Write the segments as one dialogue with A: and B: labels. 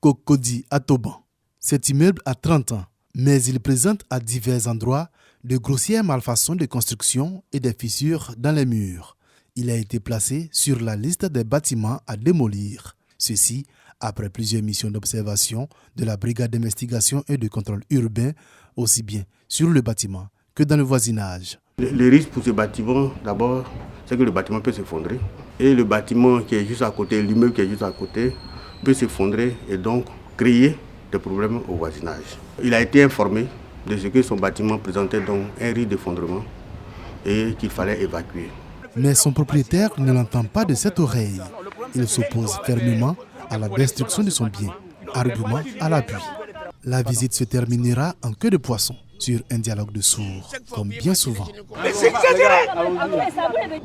A: Cocody à Toban. Cet immeuble a 30 ans, mais il présente à divers endroits de grossières malfaçons de construction et des fissures dans les murs. Il a été placé sur la liste des bâtiments à démolir. Ceci après plusieurs missions d'observation de la brigade d'investigation et de contrôle urbain, aussi bien sur le bâtiment que dans le voisinage.
B: Le risque pour ce bâtiment, d'abord, c'est que le bâtiment peut s'effondrer. Et le bâtiment qui est juste à côté, l'immeuble qui est juste à côté, peut s'effondrer et donc créer des problèmes au voisinage. Il a été informé de ce que son bâtiment présentait donc un risque d'effondrement et qu'il fallait évacuer.
A: Mais son propriétaire ne l'entend pas de cette oreille. Il s'oppose fermement à la destruction de son bien, argument à l'appui. La visite se terminera en queue de poisson sur un dialogue de sourds, comme bien souvent.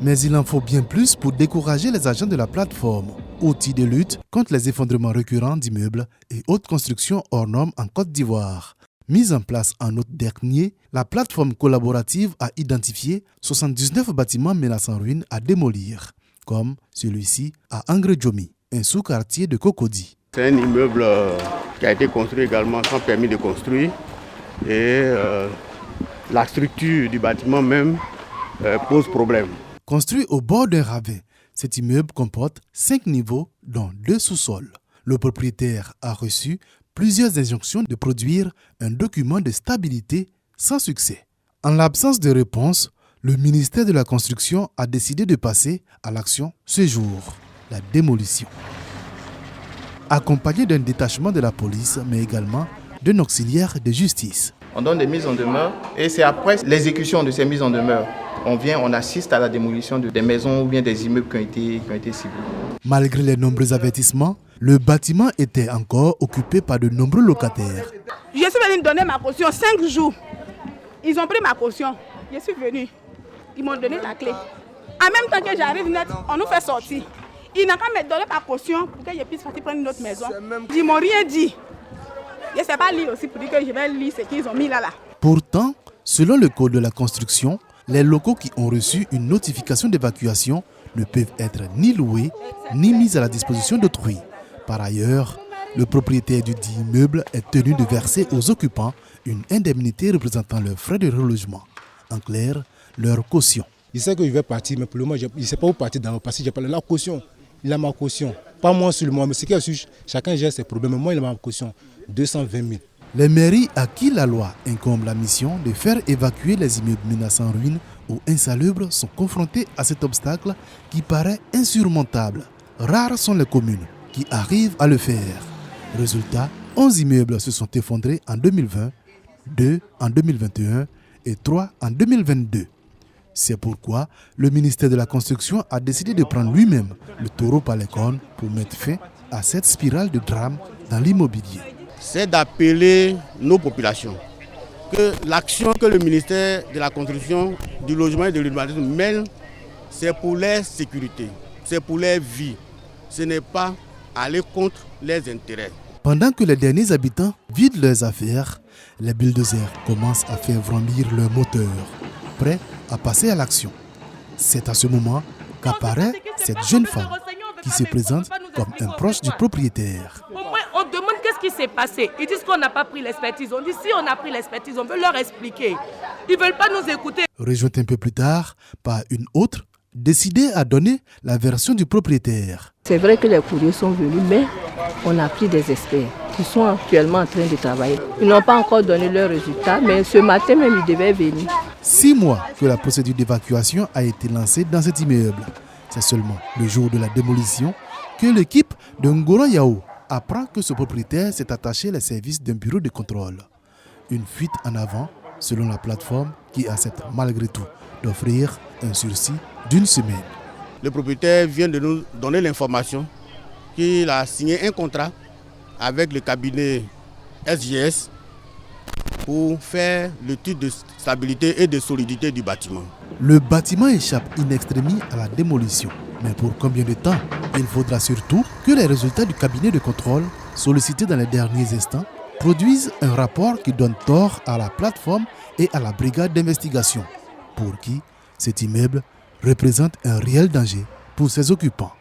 A: Mais il en faut bien plus pour décourager les agents de la plateforme, outil de lutte contre les effondrements récurrents d'immeubles et autres constructions hors normes en Côte d'Ivoire. Mise en place en août dernier, la plateforme collaborative a identifié 79 bâtiments menaçant ruine à démolir, comme celui-ci à Angredjomi, un sous-quartier de Cocody.
B: C'est un immeuble qui a été construit également sans permis de construire et la structure du bâtiment même pose problème.
A: Construit au bord d'un ravin, cet immeuble comporte 5 niveaux dont 2 sous-sols. Le propriétaire a reçu plusieurs injonctions de produire un document de stabilité sans succès. En l'absence de réponse, le ministère de la Construction a décidé de passer à l'action ce jour, la démolition. Accompagné d'un détachement de la police, mais également d'un auxiliaire de justice.
C: On donne des mises en demeure et c'est après l'exécution de ces mises en demeure. On assiste à la démolition des maisons ou bien des immeubles qui ont été ciblés.
A: Malgré les nombreux avertissements, le bâtiment était encore occupé par de nombreux locataires.
D: Je suis venue donner ma caution 5 jours. Ils ont pris ma caution. Je suis venue. Ils m'ont donné la clé. En même temps que j'arrive net, on nous fait sortir. Ils n'ont qu'à me donner ma caution pour que je puisse partir prendre une autre maison. Ils m'ont rien dit. Je ne sais pas lire aussi pour dire que je vais lire ce qu'ils ont mis là.
A: Pourtant, selon le code de la construction, les locaux qui ont reçu une notification d'évacuation ne peuvent être ni loués ni mis à la disposition d'autrui. Par ailleurs, le propriétaire du dit immeuble est tenu de verser aux occupants une indemnité représentant leurs frais de relogement. En clair, leur caution.
E: Il sait que je vais partir, mais pour le moment, il ne sait pas où partir d'abord parce que j'ai parlé de la caution. Il a ma caution. Pas moi seulement, mais c'est que chacun gère ses problèmes. Moi, il a ma caution. 220 000.
A: Les mairies à qui la loi incombe la mission de faire évacuer les immeubles menaçant ruine ou insalubres sont confrontées à cet obstacle qui paraît insurmontable. Rares sont les communes qui arrivent à le faire. Résultat, 11 immeubles se sont effondrés en 2020, 2 en 2021 et 3 en 2022. C'est pourquoi le ministère de la Construction a décidé de prendre lui-même le taureau par les cornes pour mettre fin à cette spirale de drame dans l'immobilier.
B: C'est d'appeler nos populations que l'action que le ministère de la Construction, du Logement et de l'Urbanisme mène, c'est pour leur sécurité, c'est pour leur vie. Ce n'est pas aller contre leurs intérêts.
A: Pendant que les derniers habitants vident leurs affaires, les bulldozers commencent à faire vrombir leurs moteurs, prêts à passer à l'action. C'est à ce moment qu'apparaît cette jeune femme qui se présente comme un proche du propriétaire.
F: Au moins, on demande qu'est-ce qui s'est passé. Ils disent qu'on n'a pas pris l'expertise. On dit si on a pris l'expertise, on veut leur expliquer. Ils ne veulent pas nous écouter.
A: Rejointe un peu plus tard par une autre, décidée à donner la version du propriétaire.
G: C'est vrai que les courriers sont venus, mais on a pris des experts qui sont actuellement en train de travailler. Ils n'ont pas encore donné leurs résultats, mais ce matin même, ils devaient venir.
A: 6 mois que la procédure d'évacuation a été lancée dans cet immeuble. C'est seulement le jour de la démolition que l'équipe de Ngoro Yao apprend que ce propriétaire s'est attaché les services d'un bureau de contrôle. Une fuite en avant, selon la plateforme qui accepte malgré tout d'offrir un sursis d'1 semaine.
B: Le propriétaire vient de nous donner l'information qu'il a signé un contrat avec le cabinet SGS pour faire l'étude de stabilité et de solidité du bâtiment.
A: Le bâtiment échappe in extremis à la démolition. Mais pour combien de temps? Il faudra surtout que les résultats du cabinet de contrôle, sollicités dans les derniers instants, produisent un rapport qui donne tort à la plateforme et à la brigade d'investigation, pour qui cet immeuble représente un réel danger pour ses occupants.